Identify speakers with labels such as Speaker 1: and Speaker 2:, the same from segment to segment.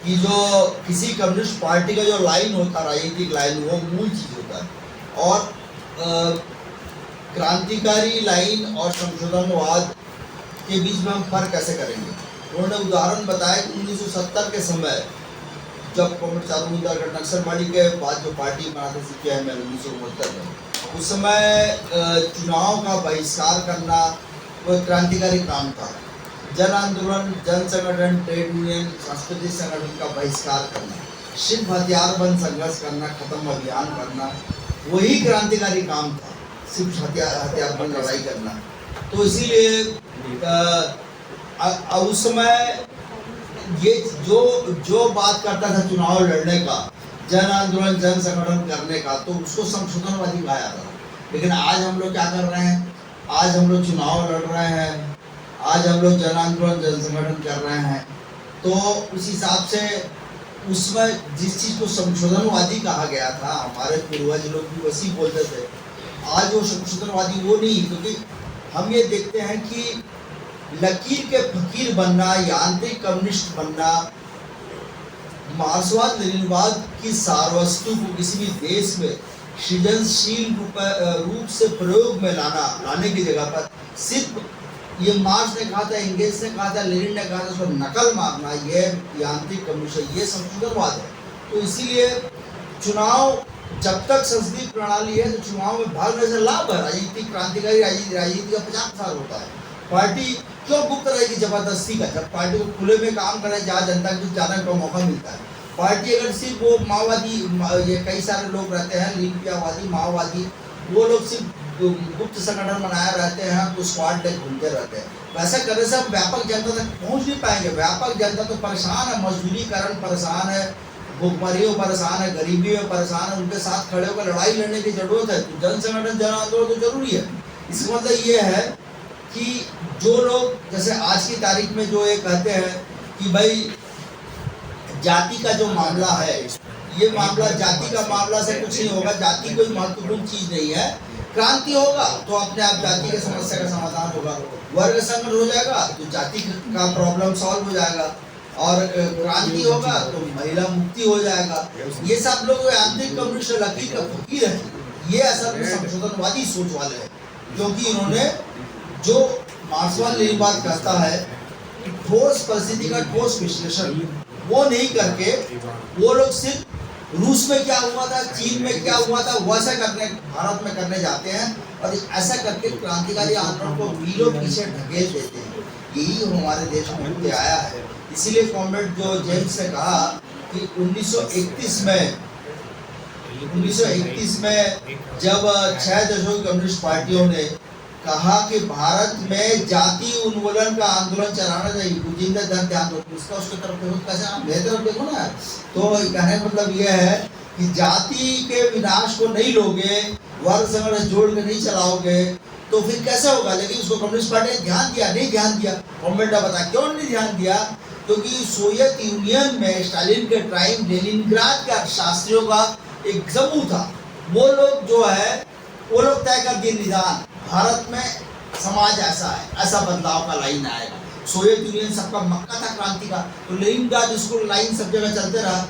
Speaker 1: कि जो किसी कम्युनिस्ट पार्टी का जो लाइन होता है, राजनीतिक लाइन, वो मूल चीज़ होता है। और क्रांतिकारी लाइन और संशोधनवाद के बीच में हम फर्क कैसे करेंगे। उन्होंने उदाहरण बताया कि 1970 के समय जब कॉमरेड चारुमूल नक्सलवादी के बाद जो पार्टी बनाते सीपीआई में 1969 में, उस समय चुनाव का बहिष्कार करना वो क्रांतिकारी काम था। जन आंदोलन, जन संगठन, ट्रेड यूनियन, सांस्कृतिक संगठन का बहिष्कार करना, सिर्फ हथियारबंद संघर्ष करना, खत्म अभियान करना, वही क्रांतिकारी काम था, सिर्फ हथियारबंद लड़ाई करना। तो इसीलिए उस समय ये जो बात करता था चुनाव लड़ने का, जन आंदोलन, जन संगठन करने का, तो उसको संशोधनवादी कहा जाता था। लेकिन आज हम लोग क्या कर रहे हैं, आज हम लोग चुनाव लड़ रहे हैं, आज हम लोग जन आंदोलन, जन संगठन कर रहे हैं। तो उस हिसाब से उसमें जिस चीज़ को संशोधनवादी कहा गया था, हमारे पूर्वज लोग भी वैसी बोलते थे। आज वो संशोधनवादी वो नहीं, क्योंकि हम ये देखते हैं कि लकीर के फकीर बनना, यांत्रिक कम्युनिस्ट बनना, मार्क्सवाद लेनिनवाद की सारवस्तु को किसी भी देश में सृजनशील रूप से प्रयोग में लाने की जगह पर सिर्फ ये मार्क्स ने कहा था, एंगेल्स ने कहा था, लेनिन ने कहा था, उसको नकल मारना, ये यांत्रिक कम्युनिस्ट, ये संशोधनवाद है। तो इसीलिए चुनाव जब तक संसदीय प्रणाली है तो चुनाव में भाग लेने से लाभ है। राजनीतिक क्रांतिकारी राजनीति का 50 साल होता है। पार्टी क्यों गुप्त रहेगी जबरदस्ती का, जब पार्टी को खुले में काम करे, जहाँ जनता को जाने का मौका मिलता है। पार्टी अगर सिर्फ वो माओवादी, ये कई सारे लोग रहते हैं लीलपियावादी, माओवादी, वो लोग सिर्फ गुप्त संगठन बनाए रहते हैं, तो स्क्वाड लेकर घूमते रहते हैं। वैसा करने से हम व्यापक जनता तक पहुँच नहीं पाएंगे। व्यापक जनता तो परेशान है, मजदूरीकरण परेशान है, भूखमरी में परेशान है, गरीबी में परेशान है, उनके साथ खड़े होकर लड़ाई लड़ने की जरूरत है। तो जन संगठन, जन आंदोलन तो जरूरी है। इसका मतलब ये है कि जो लोग जैसे आज की तारीख में जो ये कहते हैं कि भाई जाति का जो मामला है, ये मामला जाति का मामला से कुछ नहीं होगा, जाति कोई महत्वपूर्ण चीज नहीं है। क्रांति होगा तो अपने आप जाति की समस्या का समाधान होगा, वर्ग संगठन हो जाएगा तो जाति का प्रॉब्लम सॉल्व हो जाएगा, और क्रांति होगा तो महिला मुक्ति हो जाएगा। ये सब लोग आंतरिक कम्युनिस्ट लकीर का फकीर है, ये असल में संशोधनवादी सोच वाले हैं। क्योंकि इन्होंने जो मार्क्सवाद लेनिनवाद कहता है ठोस परिस्थिति का ठोस विश्लेषण वो नहीं करके, वो लोग सिर्फ रूस में क्या हुआ था, चीन में क्या हुआ था, वैसा करने भारत में करने जाते हैं, और ऐसा करके क्रांतिकारी आंदोलन को मीलों पीछे ढकेल देते हैं। यही हमारे देश में होते आया है। इसीलिए कॉमरेड जो जेम्स ने कहा कि 1931 में जब 6 देशों की कम्युनिस्ट पार्टियों ने कहा कि भारत में जाति उन्मूलन का आंदोलन चलाना चाहिए, गुजिंदर दल ध्यान दो, उसके तरफ देखो, कैसे आप मेरी तरफ देखो ना। तो कहने का मतलब यह है कि जाति के विनाश को नहीं लोगे, वर्ग संगठन जोड़ के नहीं चलाओगे, तो फिर कैसे होगा। लेकिन उसको कम्युनिस्ट पार्टी ने ध्यान दिया, नहीं ध्यान दिया। कॉमरेड ने बताया क्यों नहीं ध्यान दिया, क्योंकि सोवियत यूनियन में स्टालिन के टाइम लेनिनग्राद का शास्त्रियों का एक समूह था, वो लोग जो है वो लोग तय कर दिए निदान, भारत में समाज ऐसा है, ऐसा बदलाव का लाइन आएगा। सोवियत यूनियन सबका मक्का था क्रांति का, तो लेनिनग्राद स्कूल लाइन सब जगह चलते रहा।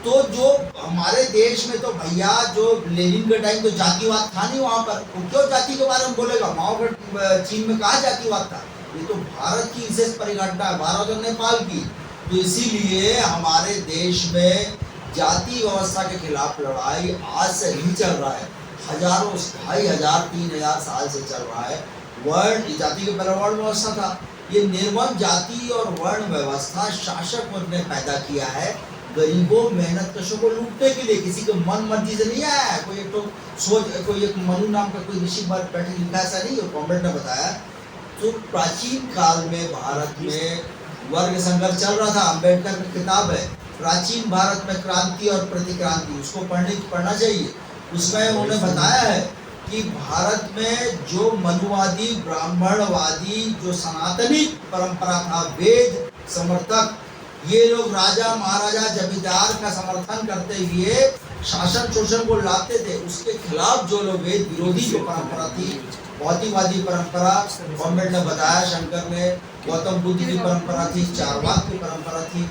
Speaker 1: तो जो हमारे देश में तो भैया जो लेनिन के टाइम तो जातिवाद था नहीं वहाँ पर, वो क्यों जाति के बारे में बोलेगा। माओ के चीन में कहाँ जातिवाद था, ये तो भारत की विशेष परिघटना है, भारत और नेपाल की। तो इसीलिए हमारे देश में जाति व्यवस्था के खिलाफ लड़ाई आज से नहीं चल रहा है, हजारों 2500 3000 साल से चल रहा है। वर्ण जाति के पहले वर्ण व्यवस्था था, ये निर्मम जाति और वर्ण व्यवस्था शासक वर्ग ने पैदा किया है गरीबों मेहनत कशों को लूटने के लिए। किसी को मन मर्जी से नहीं आया है, कोई एक तो सोच, कोई एक मनु नाम का कोई ऋषि बैठे लिखा, ऐसा नहीं है, कॉमरेड ने बताया। तो प्राचीन काल में भारत में वर्ग संघर्ष चल रहा था। अम्बेडकर की किताब है प्राचीन भारत में क्रांति और प्रतिक्रांति, उसको पढ़ना चाहिए। उसमें उन्होंने बताया है कि भारत में जो मनुवादी ब्राह्मणवादी जो सनातनी परंपरा था, वेद समर्थक, ये लोग राजा महाराजा जमींदार का समर्थन करते हुए शासन शोषण को लाते थे, उसके खिलाफ जो लोग वेद विरोधी जो परंपरा थी, भौतिकवादी परंपरा, कॉमरेड ने बताया, शंकर ने, गौतम बुद्ध की परंपरा थी, चारवाक की परंपरा थी,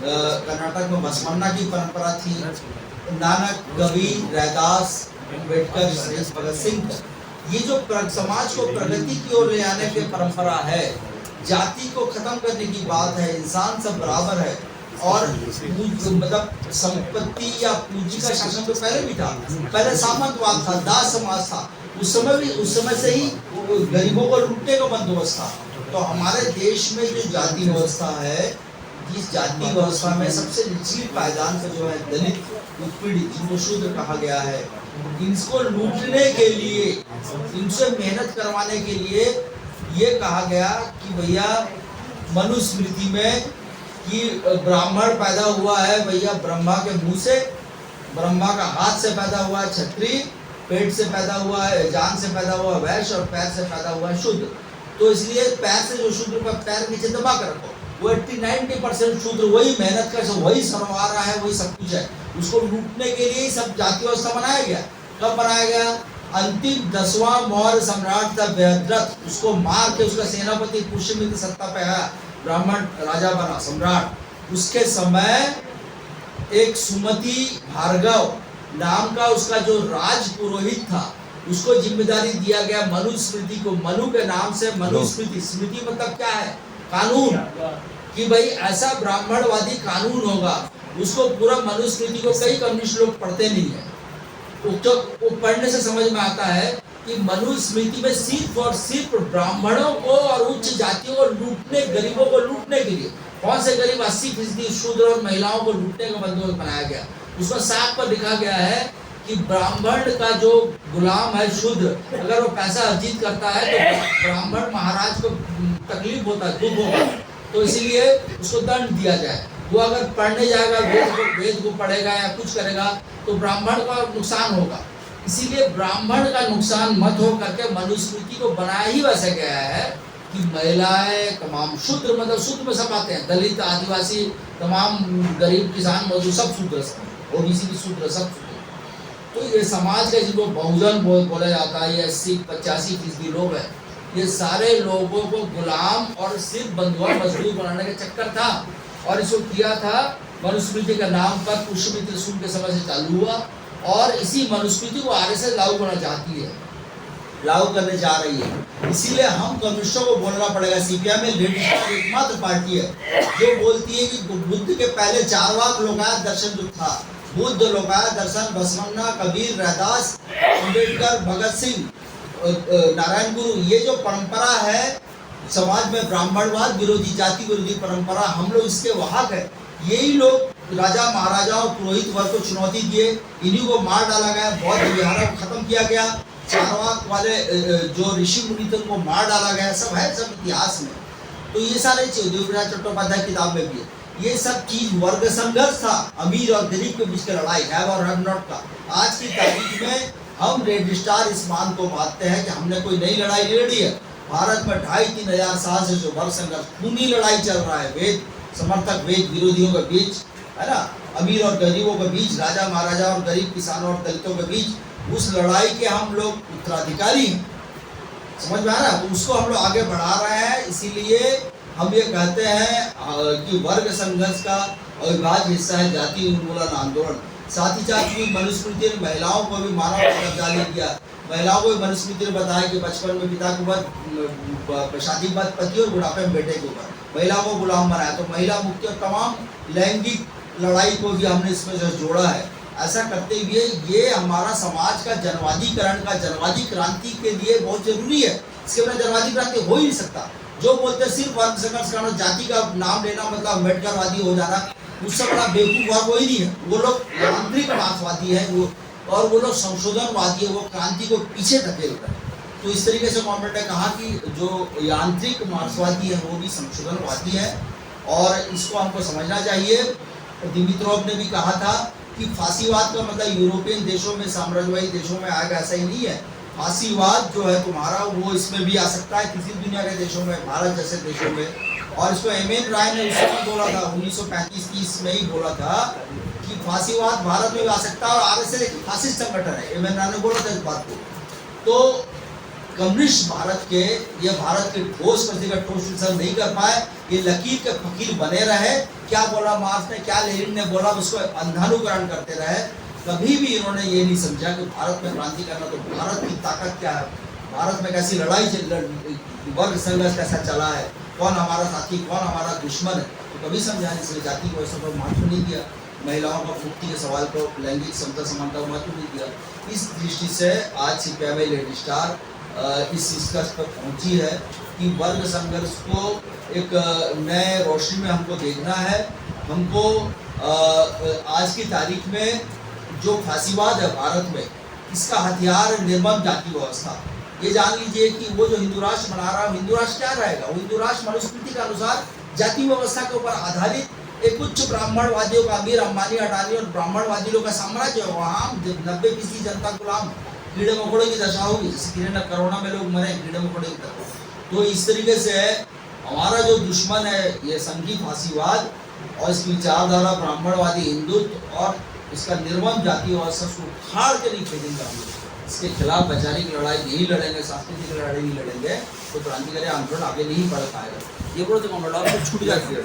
Speaker 1: कर्नाटक में बसवन्ना की परंपरा थी, नानक, कबीर, रैदास, अम्बेडकर, भगत सिंह। ये जो समाज को प्रगति की ओर ले आने की परंपरा है, जाति को खत्म करने की बात है, इंसान सब बराबर है, और मतलब संपत्ति या पूंजी का शासन तो पहले भी था, पहले सामंतवाद था, दास समाज था, उस समय से ही गरीबों को लूटने का बंदोबस्त था। तो हमारे देश में जो जाति व्यवस्था है, इस जाति व्यवस्था में सबसे निचली पायदान पर जो है दलित, उत्पीड़ित, जिनको शूद्र कहा गया है, इनको लूटने के लिए, इनसे मेहनत करवाने के लिए ये कहा गया कि भैया मनुस्मृति में कि ब्राह्मण पैदा हुआ है भैया ब्रह्मा के मुंह से, ब्रह्मा का हाथ से पैदा हुआ है क्षत्रिय, पेट से पैदा हुआ है, जान से पैदा हुआ है वैश्य, और पैर से पैदा हुआ है शूद्र। तो इसलिए पैर से जो शूद्र का पैर नीचे दबा कर रखो, वो 80-90% शूद्र वही मेहनत कर, वही सरवा रहा है, वही सब कुछ है। उसको लूटने के लिए ही सब जाति व्यवस्था बनाया गया। कब बनाया गया? अंतिम 10वां मौर्य सम्राट था जयद्रथ, उसको मार के उसका सेनापति पुष्यमित्र सत्ता पे आया, ब्राह्मण राजा बना, सम्राट। उसके समय एक सुमति भार्गव नाम का उसका जो राज पुरोहित था, उसको जिम्मेदारी दिया गया मनुस्मृति को, मनु के नाम से मनुस्मृति, स्मृति मतलब क्या है? कानून, कि भाई ऐसा ब्राह्मणवादी कानून होगा। उसको पूरा मनुस्मृति को कई कम्युनिस्ट लोग पढ़ते नहीं है, वो पढ़ने से समझ में आता है कि मनुस्मृति में सिर्फ और सिर्फ ब्राह्मणों को और उच्च जातियों को लूटने, गरीबों को लूटने के लिए, कौन से गरीब 80% शूद्र और महिलाओं को लूटने का बंदोबस्त बनाया गया। उसमें साफ पर लिखा गया है कि ब्राह्मण का जो गुलाम है शूद्र, अगर वो पैसा अर्जित करता है तो ब्राह्मण महाराज को तकलीफ होता है, दुख होगा, तो इसीलिए उसको दंड दिया जाए। वो अगर पढ़ने जाएगा, वेद को पढ़ेगा या कुछ करेगा तो ब्राह्मण का नुकसान होगा। इसीलिए ब्राह्मण का नुकसान मत हो करके मनुस्मृति को बनाया ही वैसे गया है कि महिलाएं, तमाम शूद्र, मतलब शूद्र में सब आते हैं, दलित, आदिवासी, तमाम गरीब, किसान, मजदूर, सब शूद्र, ओबीसी भी शूद्र, सब शूद्र। तो ये समाज के जिनको बहुजन बोला जाता है, ये 80-85% लोग हैं, ये सारे लोगों को गुलाम और सिर्फ बंधुआ मजदूर बनाने का चक्कर था। और इसको किया था मनुस्मृति के नाम पर, पुष्यमित्र सूक्त के समय से चालू हुआ, और इसी मनुस्मृति को आरएसएस लागू करना चाहती है, लागू करने जा रही है। इसीलिए हम कम्युनिस्टों को बोलना पड़ेगा, सीपीआई में लेटेस्ट एकमात्र पार्टी है जो बोलती है कि बुद्ध के पहले 4 वाक लोकायत दर्शन जो था, बुद्ध, लोकायत दर्शन, बसवन्ना, कबीर, रैदास, अम्बेडकर, भगत सिंह, नारायण गुरु, ये जो परंपरा है समाज में ब्राह्मणवाद विरोधी, जाति विरोधी परंपरा, हम लोग इसके वाहक है। यही लोग राजा महाराजाओं, पुरोहित वर्ग को चुनौती दिए, इन्हीं को मार डाला गया, बौद्ध विहारों को खत्म किया गया, चारवाक वाले जो ऋषि मुनि थे उनको मार डाला गया, सब है, सब इतिहास में। तो ये सारे देवव्रत चट्टोपाध्याय किताब में भी है। ये सब चीज वर्ग संघर्ष था, अमीर और गरीब के बीच की लड़ाई, हैव और हैव नॉट का। आज की तारीख में हम रेड स्टार इस मान को मानते हैं कि हमने कोई नई लड़ाई लड़ी है। भारत में 2,500-3 हजार साल से जो वर्ग संघर्ष, खूनी लड़ाई चल रहा है, वेद समर्थक, वेद विरोधियों के बीच, है ना, अमीर और गरीबों के बीच, राजा महाराजा और गरीब किसानों और दलितों के बीच, उस लड़ाई के हम लोग उत्तराधिकारी हैं। समझ में आ रहा है? तो उसको हम लोग आगे बढ़ा रहे हैं। इसीलिए हम ये कहते हैं कि वर्ग संघर्ष का अविभाज्य हिस्सा है जाति उन्मूलन आंदोलन। साथ ही साथ भी मनुस्मृति ने महिलाओं को भी मानव का दर्जा नहीं दिया। महिलाओं को भी मनुस्मृति ने बताया कि बचपन में पिता के ऊपर, शादी के बाद पति और बुढ़ापे में बेटे के ऊपर महिलाओं को गुलाम बनाया। तो महिला मुक्ति और तमाम लैंगिक लड़ाई को भी हमने इसमें जो जोड़ा है। ऐसा करते हुए ये हमारा समाज का जनवादीकरण का, जनवादी क्रांति के लिए बहुत जरूरी है। इसके बिना जनवादी क्रांति हो ही नहीं सकता। जो बोलते सिर्फ वर्ग संघर्ष करना, जाति का नाम लेना मतलब अम्बेडकरवादी हो जाना, उससे बड़ा बेवकूफ वर्ग कोई नहीं है। वो लोग यांत्रिक मार्क्सवादी है, और वो लोग संशोधनवादी है, वो क्रांति को पीछे धकेल रहे हैं। तो इस तरीके से गवर्नमेंट ने कहा कि जो यांत्रिक मार्क्सवादी है वो भी संशोधनवादी है, और इसको हमको समझना चाहिए। दिमित्रोव ने भी कहा था कि फांसीवाद का मतलब यूरोपियन देशों में, साम्राज्यवादी देशों में आएगा, ऐसा ही नहीं है। फांसीवाद जो है तुम्हारा, वो इसमें भी आ सकता है, किसी दुनिया के देशों में, भारत जैसे देशों में। और इसको एम.एन. राय ने उस समय बोला था, 1935-30 में ही बोला था कि फांसीवाद भारत में भी आ सकता है, और आरएसएस एक फासिस्ट संगठन है। एम.एन. राय ने बोला था इस बात को। तो कम्युनिस्ट भारत के या भारत के ठोस प्रति का ठोस विचार नहीं कर पाए, ये लकीर के फकीर बने रहे। क्या बोला मार्क्स ने, क्या लेनिन ने बोला, उसको अंधानुकरण करते रहे। कभी भी इन्होंने ये नहीं समझा कि भारत में क्रांति करना तो भारत की ताकत क्या है, भारत में कैसी लड़ाई वर्ग संघर्ष कैसा चला है, कौन हमारा साथी कौन हमारा दुश्मन है, तो कभी समझा नहीं। इसलिए जाति को ऐसा पर महत्व नहीं दिया, महिलाओं का मुक्ति के सवाल को, लैंगिक समता समानता को महत्व नहीं दिया। इस दृष्टि से आज सीपीआई लेडी स्टार इस निष्कर्ष पर पहुंची है कि वर्ग संघर्ष को एक नए रोशनी में हमको देखना है। हमको आज की तारीख में जो फांसीवाद है भारत में, इसका हथियार निर्मम जाति व्यवस्था। ये जान लीजिए कि वो जो हिंदू राष्ट्र बना रहा है, हिंदू राष्ट्र क्या रहेगा? वो हिंदू राष्ट्र मनुस्मृति के अनुसार जाति व्यवस्था के ऊपर आधारित एक उच्च ब्राह्मणवादियों का, अमीर अंबानी अडानी और ब्राह्मणवादियों का साम्राज्य है। वहाँ 90% जनता गुलाम, कीड़े मकोड़े की दशा होगी, जैसे कि कोरोना में लोग मरे कीड़े मकोड़े की तरह। तो इस तरीके से हमारा जो दुश्मन है ये संघी फांसीवाद और इसकी विचारधारा ब्राह्मणवादी हिंदुत्व और इसका निर्मम जाति व्यवस्था को उखाड़ के नहीं फेंकेंगे हम लोग। इसके खिलाफ वैचारिक लड़ाई नहीं लड़ेंगे, सांस्कृतिक लड़ाई नहीं लड़ेंगे तो क्रांतिकारी आंदोलन आगे नहीं बढ़ पाएगा। ये बोलो तो छूट जाती है।